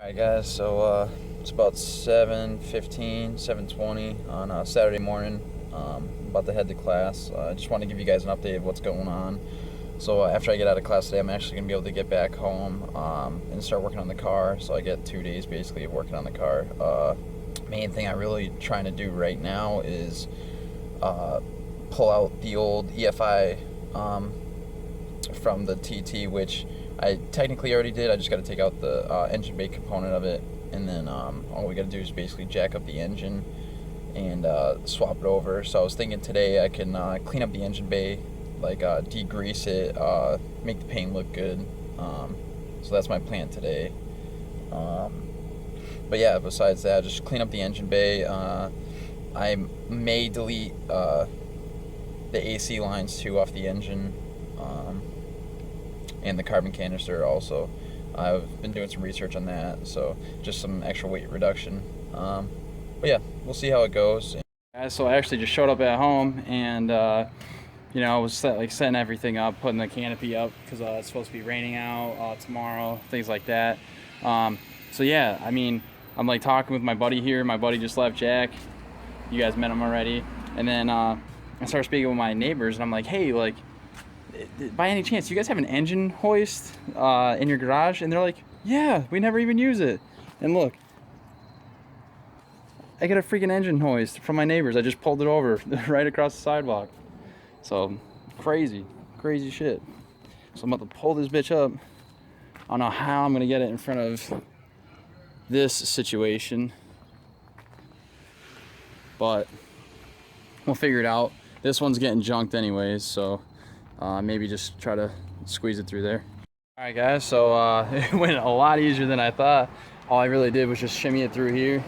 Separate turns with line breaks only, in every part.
Alright guys, so it's about 7:15, 7:20 on Saturday morning. About to head to class. I just want to give you guys an update of what's going on. So after I get out of class today, I'm actually going to be able to get back home and start working on the car. So I get 2 days basically of working on the car. Main thing I'm really trying to do right now is pull out the old EFI from the TT, which I technically already did. I just got to take out the engine bay component of it, and then all we got to do is basically jack up the engine and swap it over. So I was thinking today I can clean up the engine bay, like degrease it, make the paint look good. So that's my plan today. But yeah, besides that, just clean up the engine bay. I may delete the AC lines too off the engine. And the carbon canister also. I've been doing some research on that, so just some extra weight reduction. But yeah, we'll see how it goes. Guys, so I actually just showed up at home and you know, I was setting everything up, putting the canopy up because it's supposed to be raining out tomorrow, things like that. So yeah, I mean, I'm like talking with my buddy here. My buddy just left, Jack. You guys met him already. And then I started speaking with my neighbors, and I'm like, hey, like, by any chance, you guys have an engine hoist in your garage? And they're like, yeah, we never even use it. And look, I got a freaking engine hoist from my neighbors. I just pulled it over right across the sidewalk. So crazy shit. So I'm about to pull this bitch up. I don't know how I'm gonna get it in front of this situation, but we'll figure it out. This one's getting junked anyways, so maybe just try to squeeze it through there. All right guys, so it went a lot easier than I thought. All I really did was just shimmy it through here.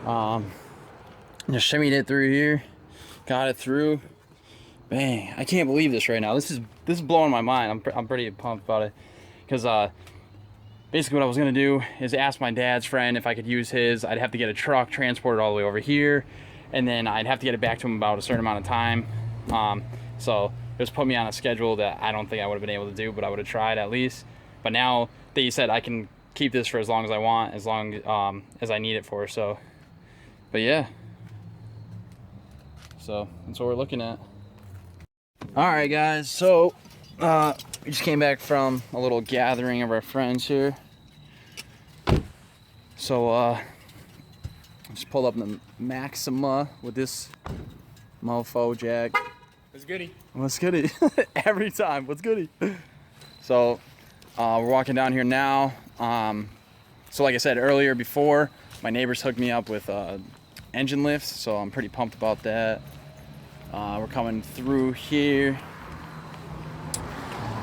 Just shimmied it through here, got it through. Bang, I can't believe this right now. This is blowing my mind. I'm pretty pumped about it, because basically what I was gonna do is ask my dad's friend if I could use his. I'd have to get a truck, transport it all the way over here, and then I'd have to get it back to him about a certain amount of time. So it just put me on a schedule that I don't think I would have been able to do, but I would have tried at least. But now that you said I can keep this for as long as I want, as long as I need it for. So, but yeah. So that's what we're looking at. All right, guys. So we just came back from a little gathering of our friends here. So just pulled up the Maxima with this mofo, Jack.
What's goody?
What's goody? Every time, what's goody? So we're walking down here now. So like I said earlier before, my neighbors hooked me up with engine lifts, so I'm pretty pumped about that. We're coming through here.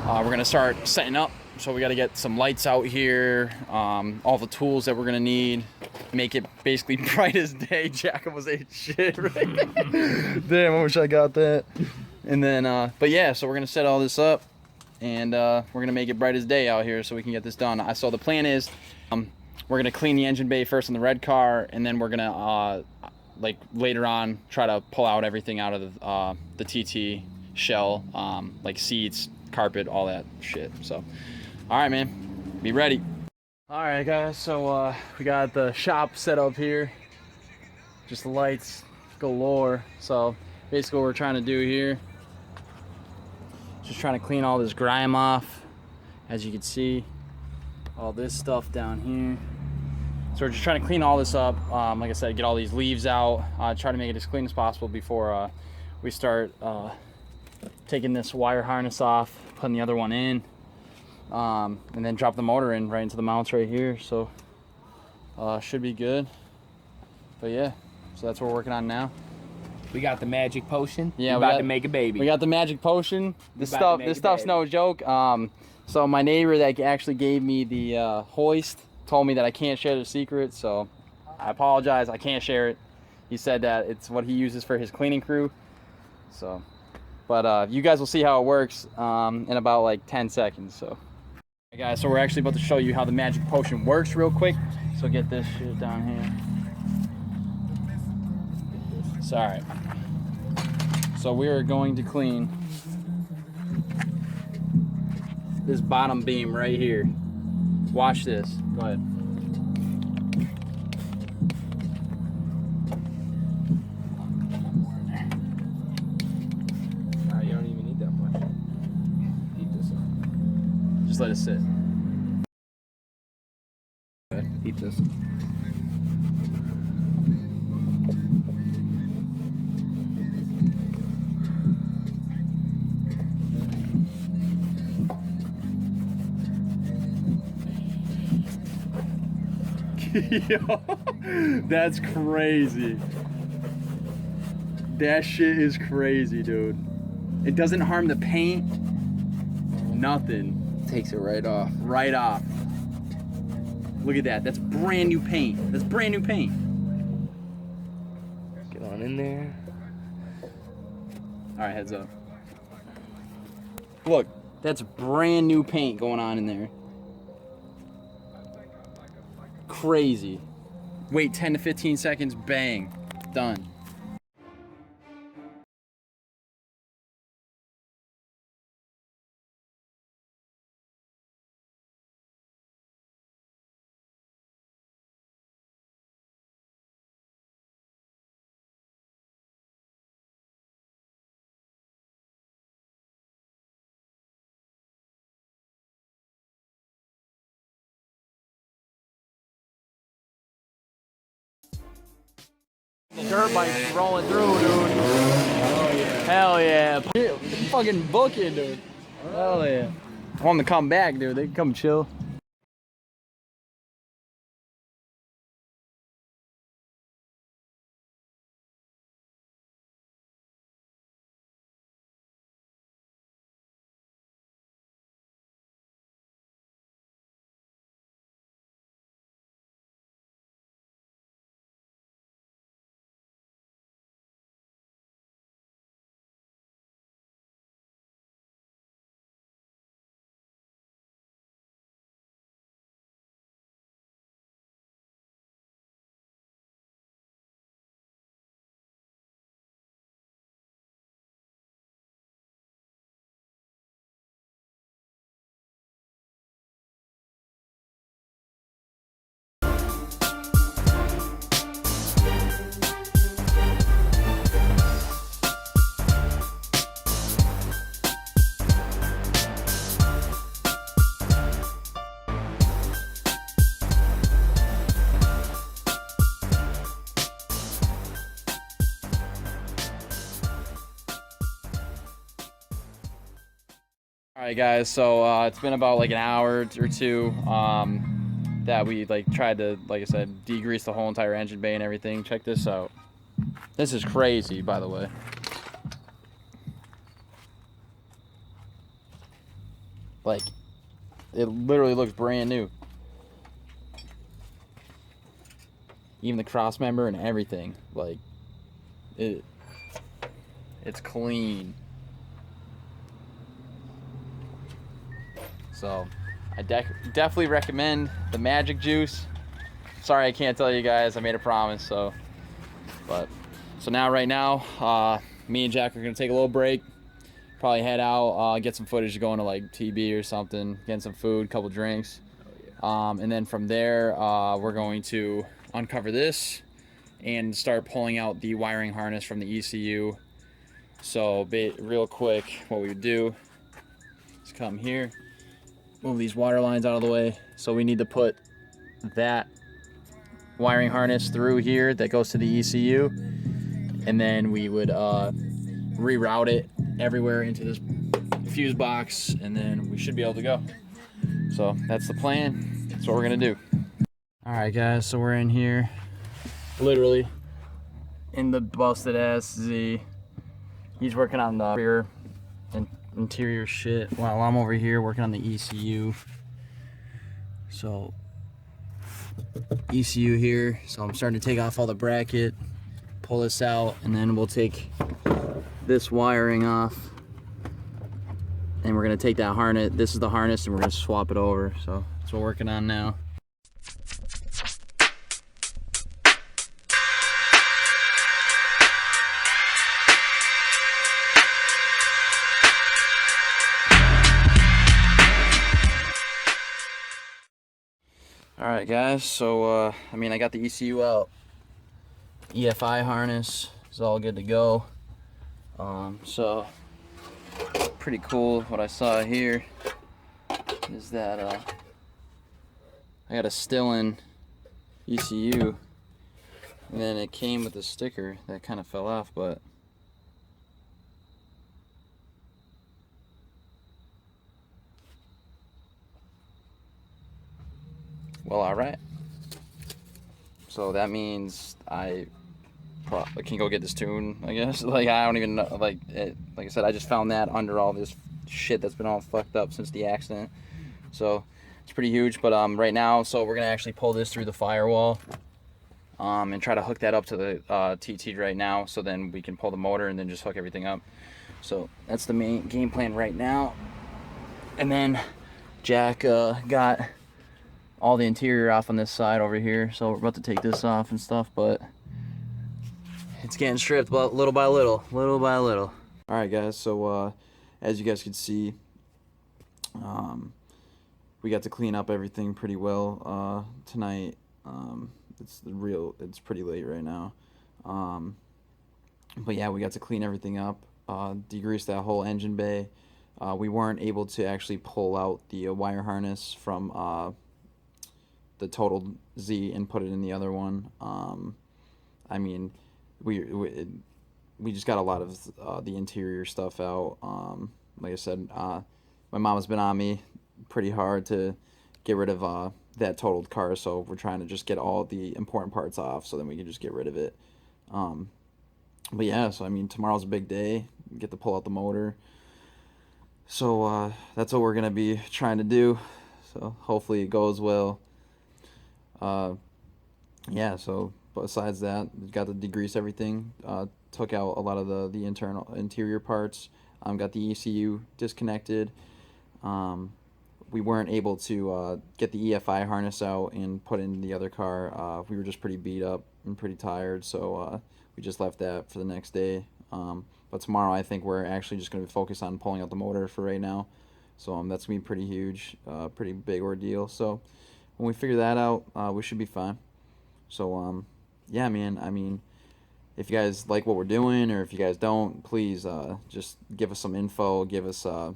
We're gonna start setting up. So we gotta get some lights out here, all the tools that we're gonna need, make it basically bright as day. Jack almost ate shit, right? Damn, I wish I got that. And then, but yeah, so we're gonna set all this up, and we're gonna make it bright as day out here so we can get this done. So the plan is, we're gonna clean the engine bay first in the red car, and then we're gonna, like later on, try to pull out everything out of the TT shell, like seats, carpet, all that shit. So, all right, man, be ready. All right, guys, so we got the shop set up here, just the lights galore. So basically what we're trying to do here, just trying to clean all this grime off. As you can see, all this stuff down here. So we're just trying to clean all this up. Like I said, get all these leaves out, try to make it as clean as possible before we start taking this wire harness off, putting the other one in, and then drop the motor in right into the mounts right here. So should be good. But yeah, so that's what we're working on now.
We got the magic potion.
Yeah,
we're about to make a baby.
We got the magic potion. This stuff's no joke. So my neighbor that actually gave me the hoist told me that I can't share the secret, so I apologize. I can't share it. He said that it's what he uses for his cleaning crew. So, but you guys will see how it works in about like 10 seconds. So, hey guys, so we're actually about to show you how the magic potion works real quick. So get this shit down here. Sorry. So we are going to clean this bottom beam right here. Watch this. Go ahead.
You don't even need that much. Heat this up.
Just let it sit.
Heat this.
Yo, that's crazy. That shit is crazy, dude. It doesn't harm the paint. Nothing.
Takes it right off.
Right off. Look at that. That's brand new paint. That's brand new paint.
Get on in there.
All right, heads up. Look, that's brand new paint going on in there. Crazy. Wait 10 to 15 seconds, bang, done. The dirt bike's rolling through, dude.
Oh yeah.
Hell yeah. Fucking booking, dude. Hell yeah. I want them to come back, dude. They can come chill. Alright guys, so it's been about like an hour or two that we like tried to, like I said, degrease the whole entire engine bay and everything. Check this out. This is crazy, by the way. Like, it literally looks brand new. Even the cross member and everything, like, it's clean. So I definitely recommend the Magic Juice. Sorry I can't tell you guys, I made a promise. So now right now me and Jack are gonna take a little break, probably head out, get some footage going to like TB or something, getting some food, couple drinks. And then from there we're going to uncover this and start pulling out the wiring harness from the ECU. So real quick, what we would do is come here, move these water lines out of the way. So we need to put that wiring harness through here that goes to the ECU, and then we would reroute it everywhere into this fuse box, and then we should be able to go. So that's the plan. That's what we're gonna do. All right guys, so we're in here, literally in the busted ass Z. He's working on the rear and interior shit while I'm over here working on the ECU. So ECU here, so I'm starting to take off all the bracket, pull this out, and then we'll take this wiring off, and we're gonna take that harness, this is the harness, and we're gonna swap it over. So that's what we're working on now. Alright guys, so I mean I got the ECU out. EFI harness is all good to go. So pretty cool. What I saw here is that I got a Stillen ECU, and then it came with a sticker that kind of fell off, but well, alright. So that means I can go get this tune, I guess. Like, I don't even know, like I said, I just found that under all this shit that's been all fucked up since the accident. So it's pretty huge. But right now, so we're gonna actually pull this through the firewall and try to hook that up to the TT right now, so then we can pull the motor and then just hook everything up. So that's the main game plan right now. And then Jack got all the interior off on this side over here, so we're about to take this off and stuff, but it's getting stripped little by little. All right guys, so as you guys can see, we got to clean up everything pretty well tonight. It's pretty late right now, but yeah, we got to clean everything up, degrease that whole engine bay. We weren't able to actually pull out the wire harness from the total Z and put it in the other one. I mean, we just got a lot of the interior stuff out. Like I said, my mom has been on me pretty hard to get rid of that totaled car, so we're trying to just get all the important parts off so then we can just get rid of it. But yeah, so I mean, tomorrow's a big day. We get to pull out the motor. So that's what we're gonna be trying to do. So hopefully it goes well. Yeah, so besides that, we got to degrease everything, took out a lot of the interior parts, got the ECU disconnected. We weren't able to get the EFI harness out and put in the other car. We were just pretty beat up and pretty tired, so we just left that for the next day. But tomorrow I think we're actually just going to focus on pulling out the motor for right now. So that's going to be pretty huge, pretty big ordeal. So when we figure that out, we should be fine. So yeah, man, I mean, if you guys like what we're doing, or if you guys don't, please just give us some info, give us a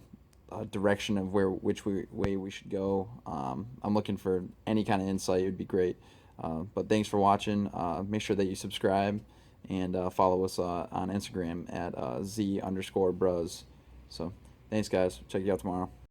direction of which way we should go. I'm looking for any kind of insight. It would be great. But thanks for watching. Make sure that you subscribe and follow us on Instagram at Z_bros. So thanks guys. Check you out tomorrow.